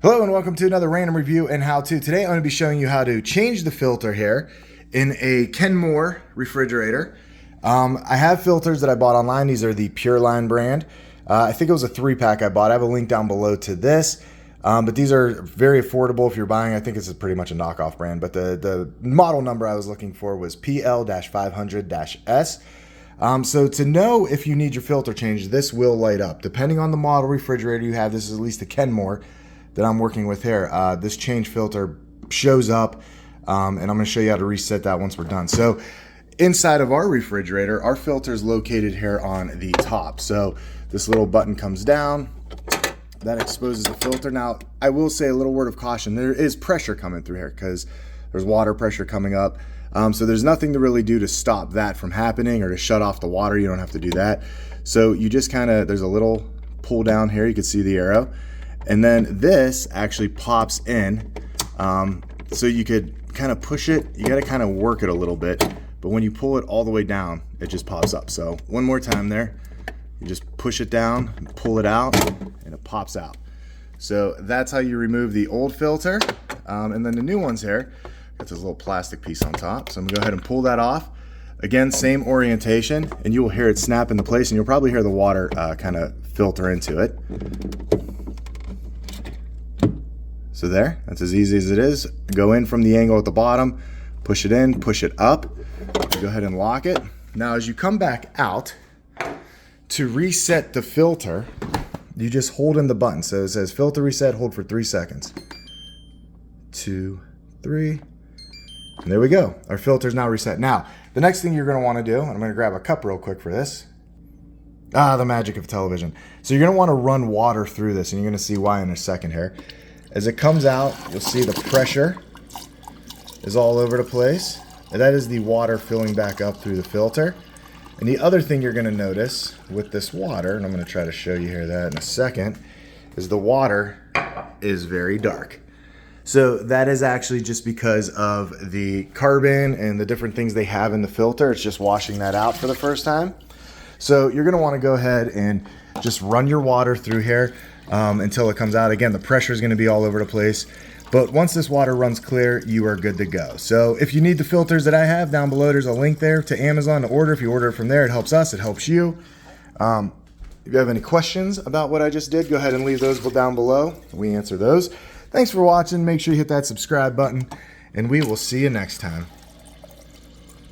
Hello and welcome to another random review and how-to. Today I'm going to be showing you how to change the filter here in a Kenmore refrigerator. I have filters that I bought online. These are the Purline brand. I think it was a 3-pack I bought. I have a link down below to this. But these are very affordable if you're buying. I think it's pretty much a knockoff brand, but the model number I was looking for was PL-500-S. So to know if you need your filter changed, this will light up. Depending on the model refrigerator you have, this is at least a Kenmore that I'm working with here. This change filter shows up, and I'm gonna show you how to reset that once we're done. So inside of our refrigerator, our filter is located here on the top. So this little button comes down, that exposes the filter. Now, I will say a little word of caution. There is pressure coming through here because there's water pressure coming up. So there's nothing to really do to stop that from happening or to shut off the water. You don't have to do that. So you just there's a little pull down here. You can see the arrow. And then this actually pops in. So you could kind of push it. You got to kind of work it a little bit. But when you pull it all the way down, it just pops up. So one more time there. You just push it down, pull it out, and it pops out. So that's how you remove the old filter. And then the new ones here, got this little plastic piece on top. So I'm gonna go ahead and pull that off. Again, same orientation, and you will hear it snap into place, and you'll probably hear the water kind of filter into it. So there, that's as easy as it is. Go in from the angle at the bottom, push it in, push it up. Go ahead and lock it. Now, as you come back out, to reset the filter, you just hold in the button. So it says filter reset, hold for 3 seconds. 2, 3, and there we go. Our filter's now reset. Now, the next thing you're gonna wanna do, and I'm gonna grab a cup real quick for this. The magic of television. So you're gonna wanna run water through this, and you're gonna see why in a second here. As it comes out, you'll see the pressure is all over the place. And that is the water filling back up through the filter. And the other thing you're going to notice with this water, and I'm going to try to show you here that in a second, is the water is very dark. So that is actually just because of the carbon and the different things they have in the filter. It's just washing that out for the first time. So you're going to want to go ahead and just run your water through here until it comes out. Again, the pressure is going to be all over the place. But once this water runs clear, you are good to go. So if you need the filters that I have, down below there's a link there to Amazon to order. If you order it from there, it helps us, it helps you. If you have any questions about what I just did, go ahead and leave those down below. We answer those. Thanks for watching. Make sure you hit that subscribe button, and we will see you next time.